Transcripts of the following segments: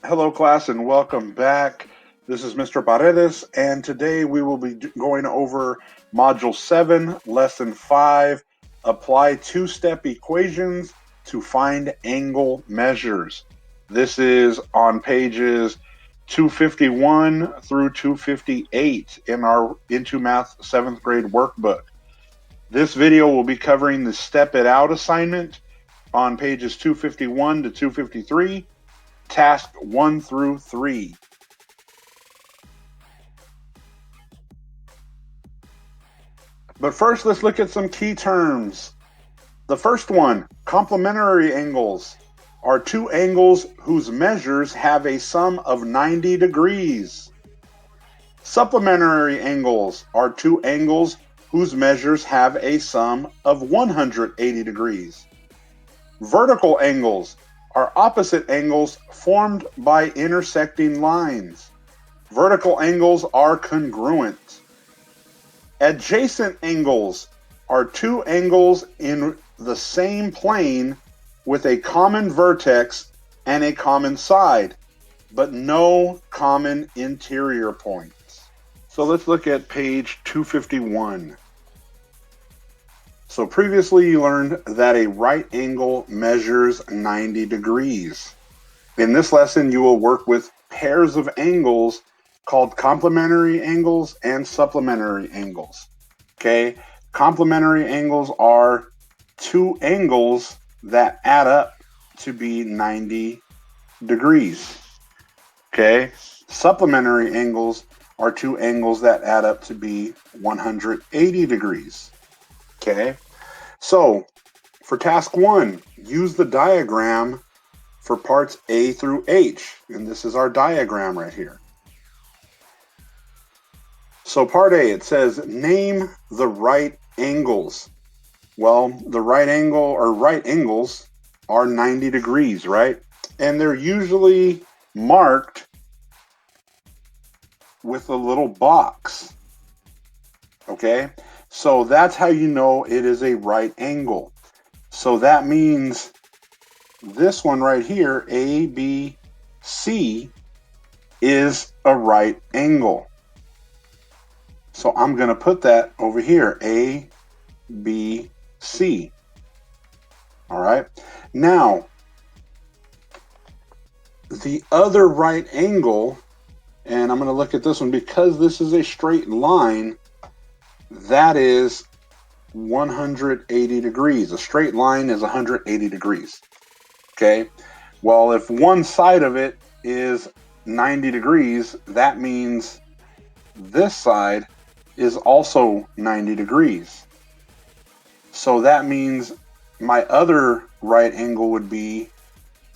Hello, class, and welcome back. This is Mr. Paredes, and today we will be going over Module 7, Lesson 5, Apply Two-Step Equations to Find Angle Measures. This is on pages 251 through 258 in our Into Math 7th grade workbook. This video will be covering the Step It Out assignment on pages 251 to 253. Task 1 through 3. But first, let's look at some key terms. The first one, complementary angles, are two angles whose measures have a sum of 90 degrees. Supplementary angles are two angles whose measures have a sum of 180 degrees. Vertical angles are opposite angles formed by intersecting lines. Vertical angles are congruent. Adjacent angles are two angles in the same plane with a common vertex and a common side, but no common interior points. So let's look at page 251. So previously you learned that a right angle measures 90 degrees. In this lesson, you will work with pairs of angles called complementary angles and supplementary angles. Okay, complementary angles are two angles that add up to be 90 degrees. Okay, supplementary angles are two angles that add up to be 180 degrees. Okay, so for task 1, use the diagram for parts A through H, and this is our diagram right here. So part A, it says name the right angles. Well, the right angle or right angles are 90 degrees, right? And they're usually marked with a little box. Okay, so that's how you know it is a right angle. So that means this one right here, ABC, is a right angle. So I'm going to put that over here, ABC. All right. Now, the other right angle, and I'm going to look at this one because this is a straight line, that is 180 degrees. A straight line is 180 degrees. Okay. Well, if one side of it is 90 degrees, that means this side is also 90 degrees. So that means my other right angle would be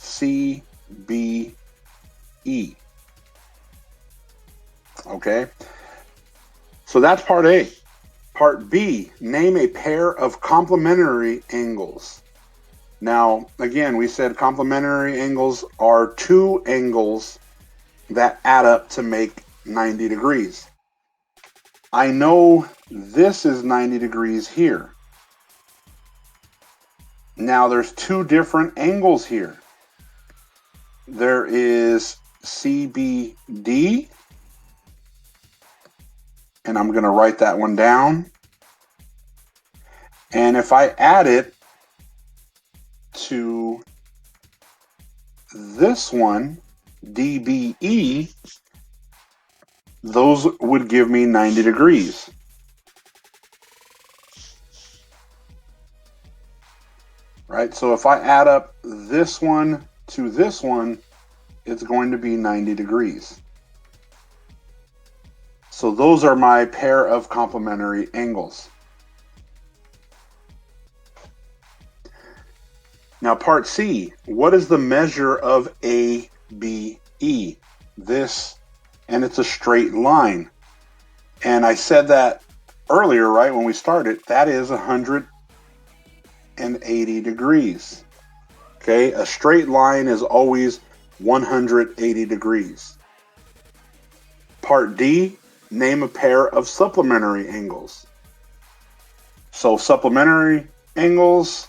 CBE. Okay. So that's part A. Part B, name a pair of complementary angles. Now, again, we said complementary angles are two angles that add up to make 90 degrees. I know this is 90 degrees here. Now, there's two different angles here. There is CBD, and I'm going to write that one down. And if I add it to this one, DBE, those would give me 90 degrees. Right? So if I add up this one to this one, it's going to be 90 degrees. So those are my pair of complementary angles. Now part C, what is the measure of ABE? This, and it's a straight line. And I said that earlier, right, when we started, that is 180 degrees. Okay, a straight line is always 180 degrees. Part D, name a pair of supplementary angles. So supplementary angles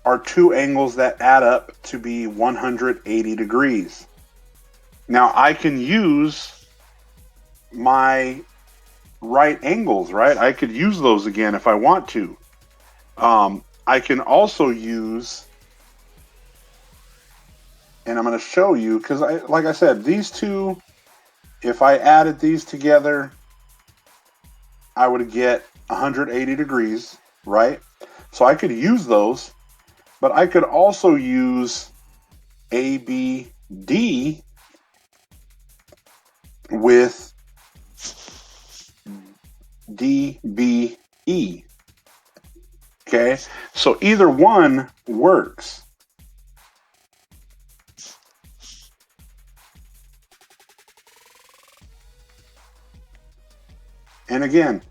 are two angles that add up to be 180 degrees. Now I can use my right angles, right? I could use those again if I want to. I can also use, and I'm going to show you, because like I said, these two, if I added these together, I would get 180 degrees, right? So I could use those, but I could also use ABD with DBE. Okay, so either one works. And again,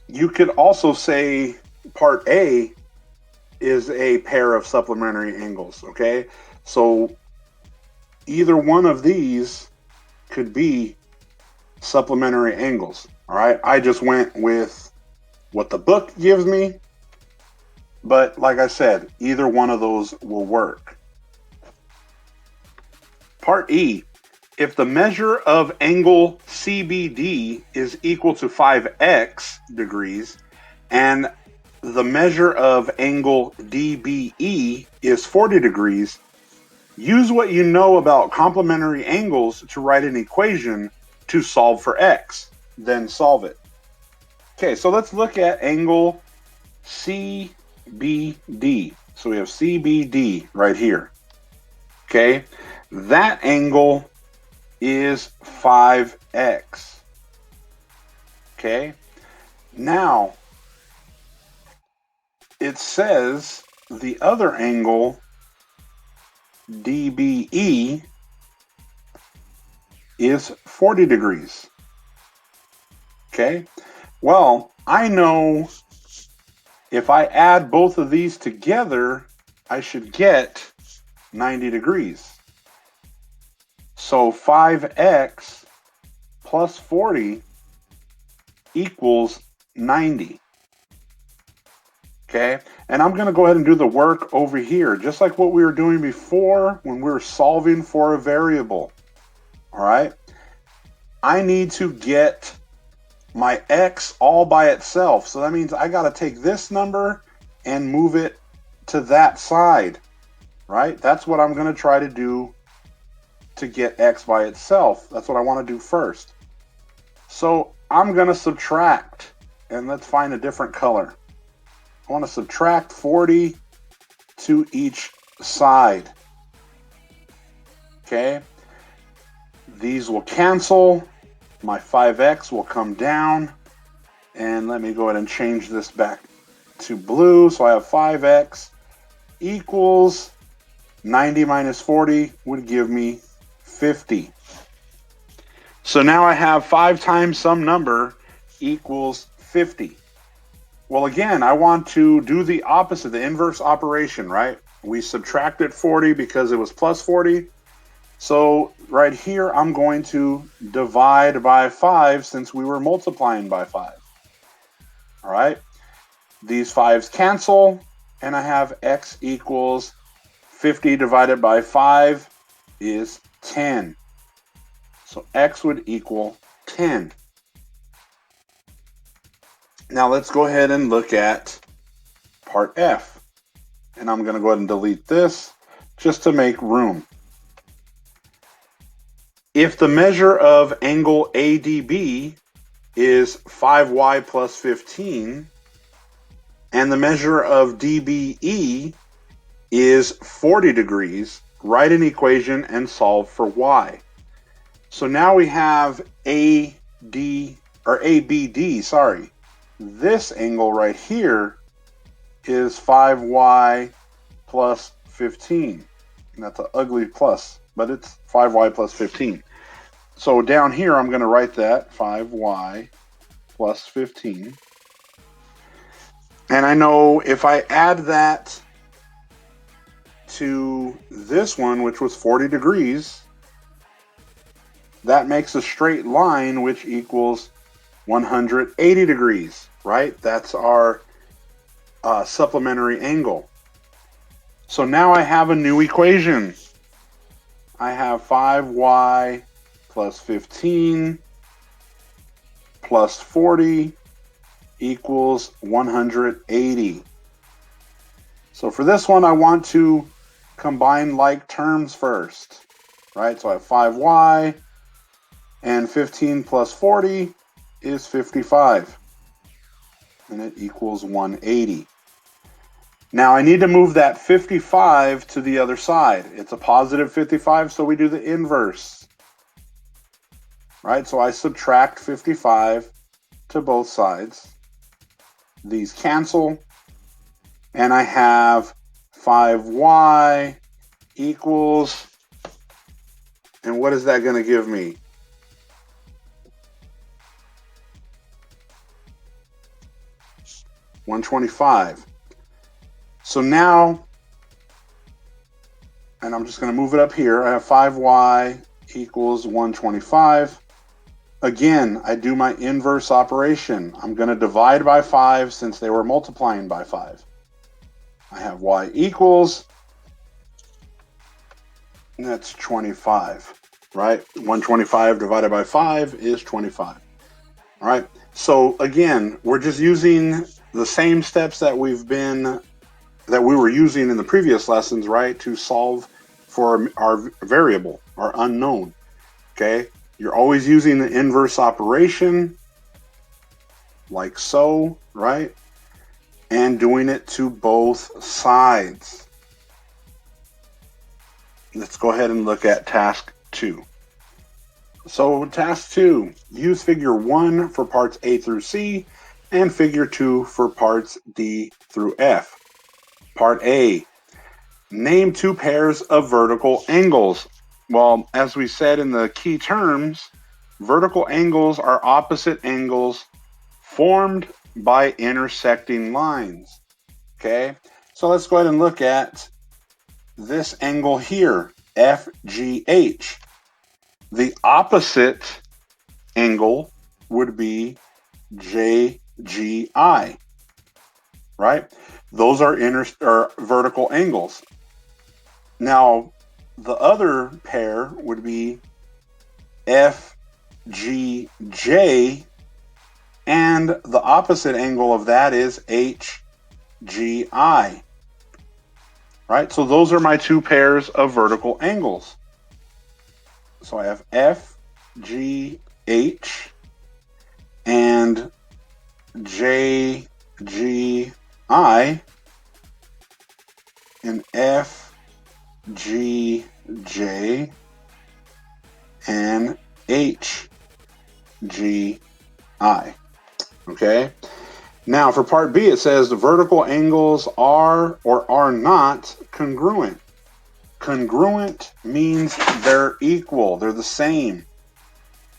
you could also say part A is a pair of supplementary angles, okay? So either one of these could be supplementary angles, all right? I just went with what the book gives me, but like I said, either one of those will work. Part E, if the measure of angle CBD is equal to 5x degrees and the measure of angle DBE is 40 degrees, use what you know about complementary angles to write an equation to solve for x. Then solve it. Okay, so let's look at angle CBD. So we have CBD right here. Okay, that angle is 5x. Okay, now it says the other angle, DBE, is 40 degrees. Okay, well, I know if I add both of these together, I should get 90 degrees. So 5x plus 40 equals 90. Okay, and I'm going to go ahead and do the work over here, just like what we were doing before when we were solving for a variable. All right, I need to get my x all by itself. So that means I got to take this number and move it to that side, right? That's what I'm going to try to do to get x by itself. That's what I want to do first. So I'm going to subtract, and let's find a different color. I want to subtract 40 to each side. Okay, these will cancel. My 5x will come down, and let me go ahead and change this back to blue. So I have 5x equals 90 minus 40 would give me 50. So now I have 5 times some number equals 50. Well, again, I want to do the opposite, the inverse operation, right? We subtracted 40 because it was plus 40. So right here, I'm going to divide by 5 since we were multiplying by 5. All right, these 5s cancel, and I have x equals 50 divided by 5 is 10. So x would equal 10. Now let's go ahead and look at part F. And I'm going to go ahead and delete this just to make room. If the measure of angle ADB is 5y plus 15, and the measure of DBE is 40 degrees, write an equation and solve for y. So now we have ABD, sorry. This angle right here is 5y plus 15. And that's an ugly plus, but it's 5y plus 15. So down here, I'm going to write that 5y plus 15. And I know if I add that to this one, which was 40 degrees, that makes a straight line, which equals 180 degrees, right? That's our supplementary angle. So now I have a new equation. I have 5y plus 15 plus 40 equals 180. So for this one, I want to combine like terms first, right? So I have 5y and 15 plus 40 is 55, and it equals 180. Now I need to move that 55 to the other side. It's a positive 55, so we do the inverse, right? So I subtract 55 to both sides. These cancel, and I have 5y equals, and what is that going to give me? $125. So now, and I'm just going to move it up here, I have 5y equals 125. Again, I do my inverse operation. I'm going to divide by 5 since they were multiplying by 5. I have y equals, and that's 25, right? 125 divided by 5 is 25. All right, so again, we're just using the same steps that we were using in the previous lessons, right, to solve for our variable, our unknown. Okay, you're always using the inverse operation, like so, right, and doing it to both sides. Let's go ahead and look at task 2. So task 2, use figure 1 for parts A through C and figure 2 for parts D through F. Part A, name 2 pairs of vertical angles. Well, as we said in the key terms, vertical angles are opposite angles formed by intersecting lines. Okay, so let's go ahead and look at this angle here, FGH. The opposite angle would be JGI, right? Those are vertical angles. Now, the other pair would be FGJ, and the opposite angle of that is HGI, right? So those are my 2 pairs of vertical angles. So I have FGH and JGI and FGJ and HGI. Okay. Now for part B, it says the vertical angles are or are not congruent. Congruent means they're equal, they're the same.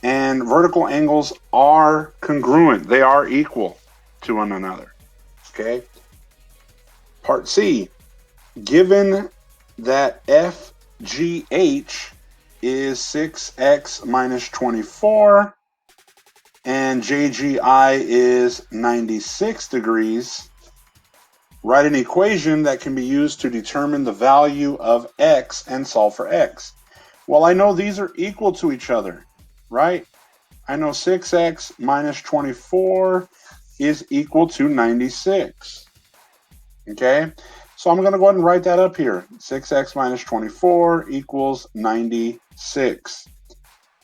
And vertical angles are congruent, they are equal to one another. Okay. Part C, given that FGH is 6x minus 24 and JGI is 96 degrees, write an equation that can be used to determine the value of x and solve for x. Well, I know these are equal to each other, right? I know 6x minus 24 is equal to 96. Okay, so I'm going to go ahead and write that up here. 6x minus 24 equals 96.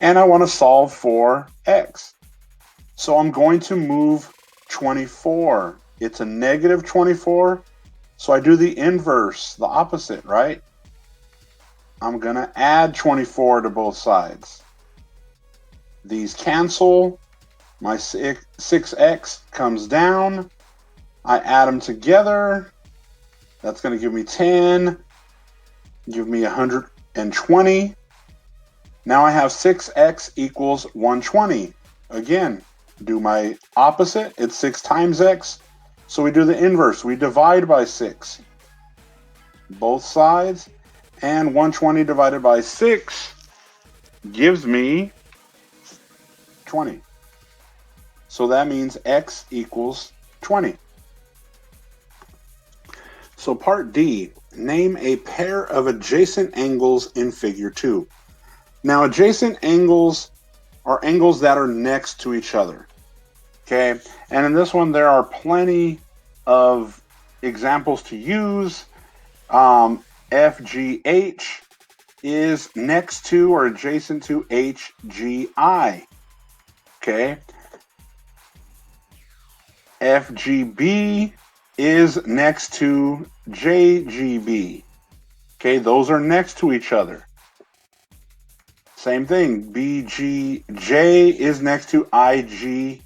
And I want to solve for x. So I'm going to move 24. It's a negative 24, so I do the inverse, the opposite, right? I'm going to add 24 to both sides. These cancel. My 6x comes down. I add them together. That's going to give me 10, give me 120. Now I have 6x equals 120. Again, do my opposite. It's 6 times x. So we do the inverse. We divide by 6. Both sides. And 120 divided by 6 gives me 20. So that means x equals 20. So part D, Name a pair of adjacent angles in figure 2. Now, adjacent angles are angles that are next to each other. Okay, and in this one, there are plenty of examples to use. FGH is next to or adjacent to HGI. Okay, FGB is next to JGB. Okay, those are next to each other. Same thing, BGJ is next to IGJ.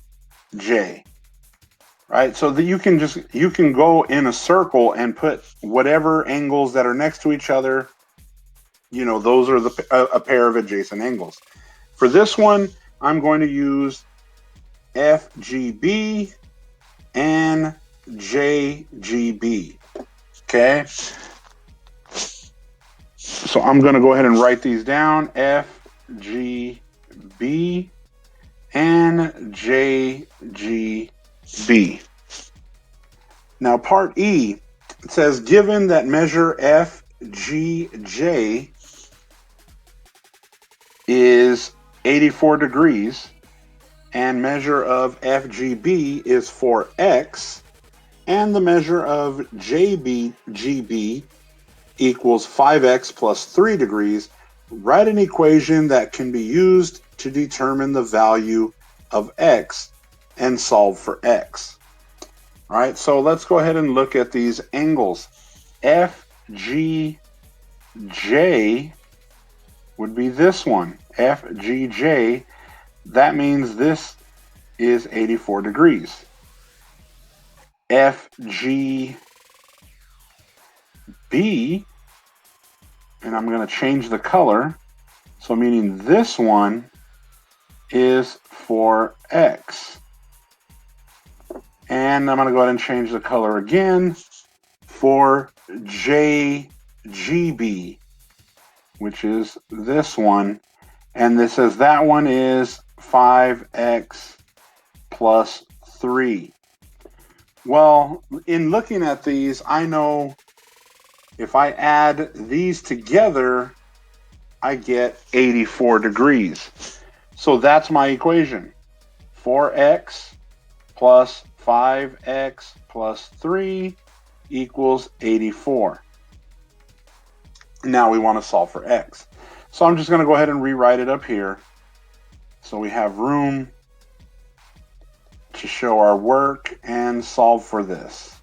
Right, so that you can go in a circle and put whatever angles that are next to each other. You know, those are a pair of adjacent angles. For this one, I'm going to use FGB and JGB. Okay, so I'm going to go ahead and write these down: FGB and JGB. Now, part E, it says, given that measure FGJ is 84 degrees and measure of FGB is 4x, and the measure of JGB equals 5x plus 3 degrees, write an equation that can be used to determine the value of x and solve for x. All right, so let's go ahead and look at these angles. FGJ would be this one, FGJ. That means this is 84 degrees. FGB, and I'm going to change the color, so meaning this one is 4x. And I'm going to go ahead and change the color again for JGB, which is this one. And this says that one is 5x plus 3. Well, in looking at these, I know if I add these together, I get 84 degrees. So that's my equation. 4x plus 5x plus 3 equals 84. Now we want to solve for x. So I'm just going to go ahead and rewrite it up here, so we have room to show our work and solve for this.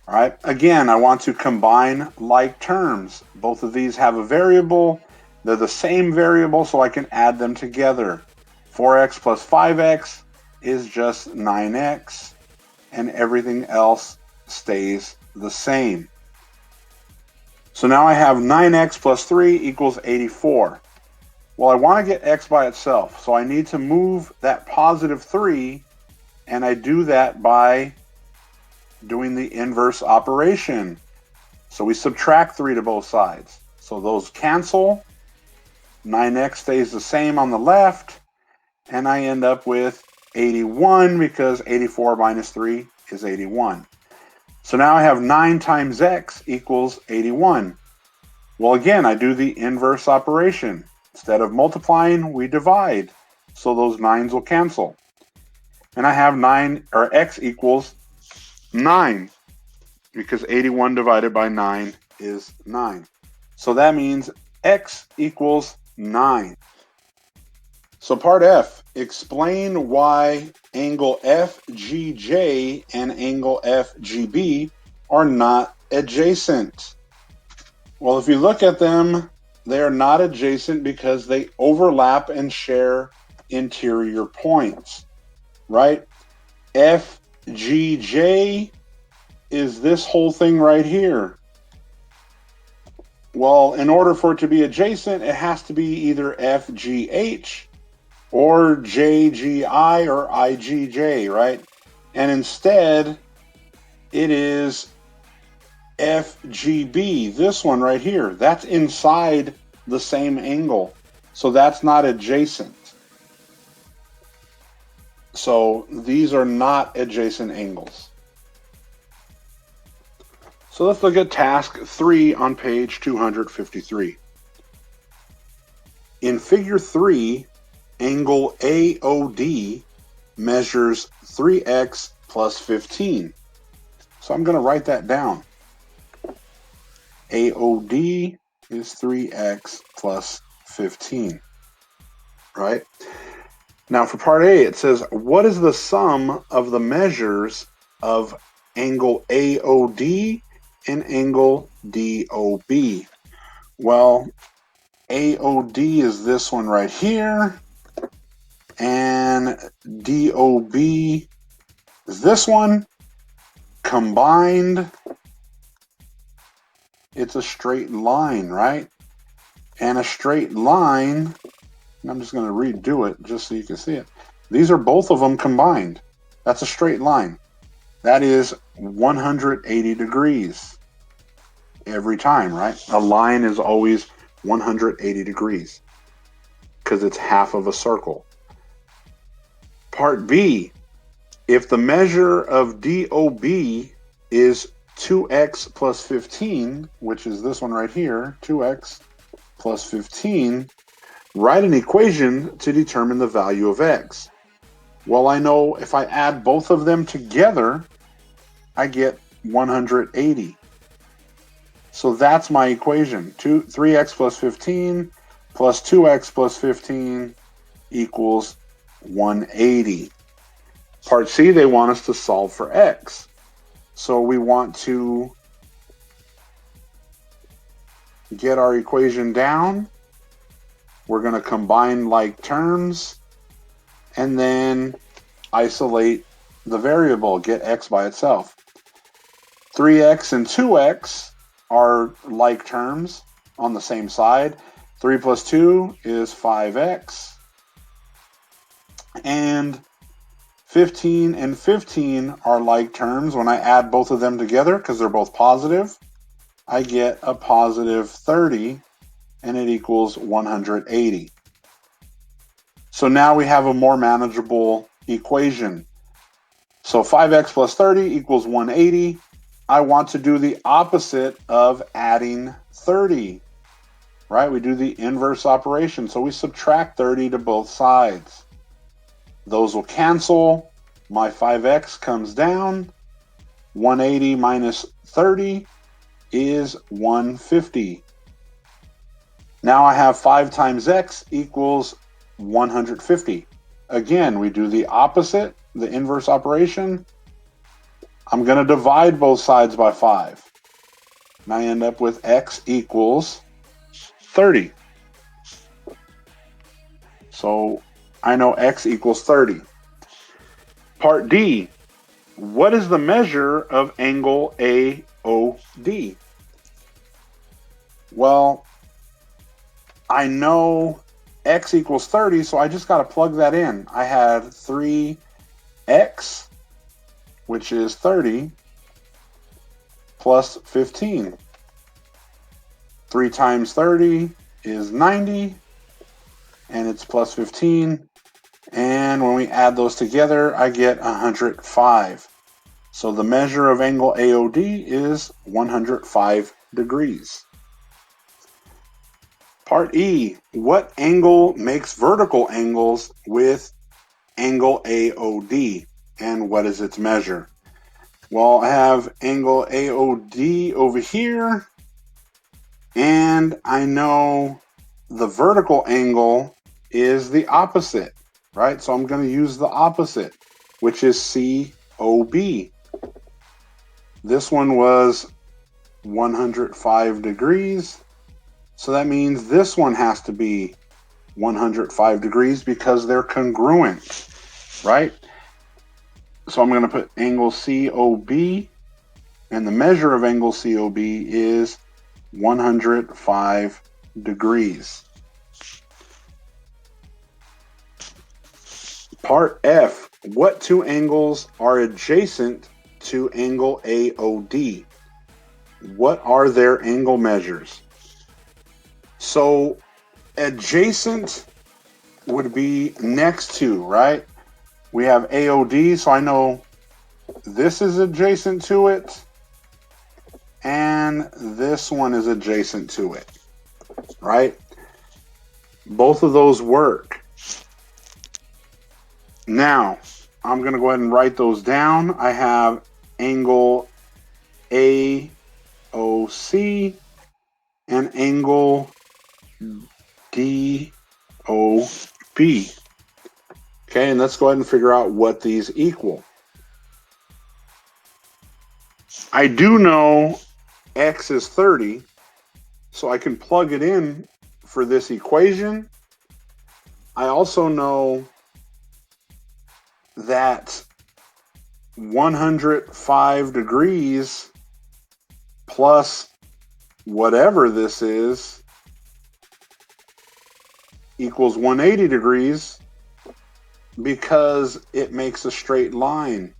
All right, again, I want to combine like terms. Both of these have a variable. They're the same variable, so I can add them together. 4x plus 5x is just 9x, and everything else stays the same. So now I have 9x plus 3 equals 84. Well, I want to get x by itself, so I need to move that positive 3, and I do that by doing the inverse operation. So we subtract 3 to both sides. So those cancel. 9x stays the same on the left, and I end up with 81 because 84 minus 3 is 81. So now I have 9 times x equals 81. Well, again, I do the inverse operation. Instead of multiplying, we divide. So those 9s will cancel. And I have x equals 9, because 81 divided by 9 is 9. So that means x equals 9. So part F, explain why angle FGJ and angle FGB are not adjacent. Well, if you look at them, they are not adjacent because they overlap and share interior points, right? FGJ is this whole thing right here. Well, in order for it to be adjacent, it has to be either FGH or JGI or IGJ, right? And instead, it is FGB, this one right here. That's inside the same angle. So that's not adjacent. So these are not adjacent angles. So let's look at task 3 on page 253. In figure 3, angle AOD measures 3x plus 15. So I'm going to write that down. AOD is 3x plus 15, right? Now for part A, it says, what is the sum of the measures of angle AOD and angle DOB? Well, AOD is this one right here, and DOB is this one. Combined, it's a straight line, right? And a straight line, I'm just going to redo it just so you can see it. These are both of them combined. That's a straight line. That is 180 degrees every time, right? A line is always 180 degrees because it's half of a circle. Part B, if the measure of DOB is 2x plus 15, which is this one right here, 2x plus 15, write an equation to determine the value of x. Well, I know if I add both of them together, I get 180. So that's my equation. 3x plus 15 plus 2x plus 15 equals 180. Part C, they want us to solve for x. So we want to get our equation down. We're going to combine like terms and then isolate the variable, get x by itself. 3x and 2x are like terms on the same side. 3 plus 2 is 5x. And 15 and 15 are like terms. When I add both of them together, because they're both positive, I get a positive 30, and it equals 180. So now we have a more manageable equation. So 5x plus 30 equals 180. I want to do the opposite of adding 30, right? We do the inverse operation. So we subtract 30 to both sides. Those will cancel. My 5x comes down. 180 minus 30 is 150. Now I have 5 times x equals 150. Again, we do the opposite, the inverse operation. I'm going to divide both sides by 5. And I end up with x equals 30. So I know x equals 30. Part D, what is the measure of angle AOD? Well, I know x equals 30, so I just got to plug that in. I had 3x, which is 30, plus 15. 3 times 30 is 90, and it's plus 15. And when we add those together, I get 105. So the measure of angle AOD is 105 degrees. Part E, what angle makes vertical angles with angle AOD, and what is its measure? Well, I have angle AOD over here, and I know the vertical angle is the opposite, right? So I'm going to use the opposite, which is COB. This one was 105 degrees. So that means this one has to be 105 degrees because they're congruent, right? So I'm going to put angle COB, and the measure of angle COB is 105 degrees. Part F, what two angles are adjacent to angle AOD? What are their angle measures? So adjacent would be next to, right? We have AOD, so I know this is adjacent to it. and this one is adjacent to it, right? Both of those work. Now, I'm going to go ahead and write those down. I have angle AOC and angle DOB. Okay, and let's go ahead and figure out what these equal. I do know x is 30, so I can plug it in for this equation. I also know that 105 degrees plus whatever this is equals 180 degrees because it makes a straight line,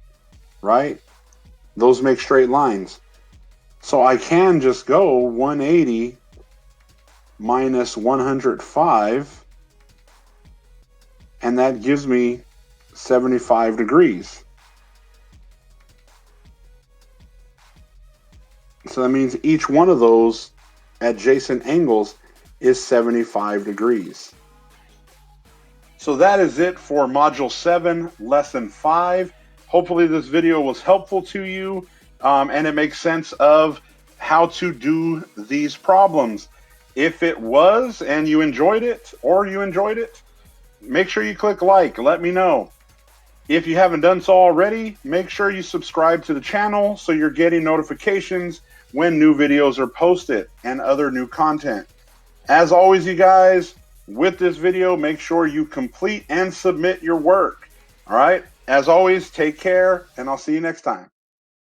right? Those make straight lines. So I can just go 180 minus 105, and that gives me 75 degrees. So that means each one of those adjacent angles is 75 degrees. So that is it for Module 7, Lesson 5. Hopefully this video was helpful to you, and it makes sense of how to do these problems. If it was and you enjoyed it, make sure you click like. Let me know. If you haven't done so already, make sure you subscribe to the channel so you're getting notifications when new videos are posted and other new content. As always, you guys, with this video, make sure you complete and submit your work. All right? As always, take care, and I'll see you next time.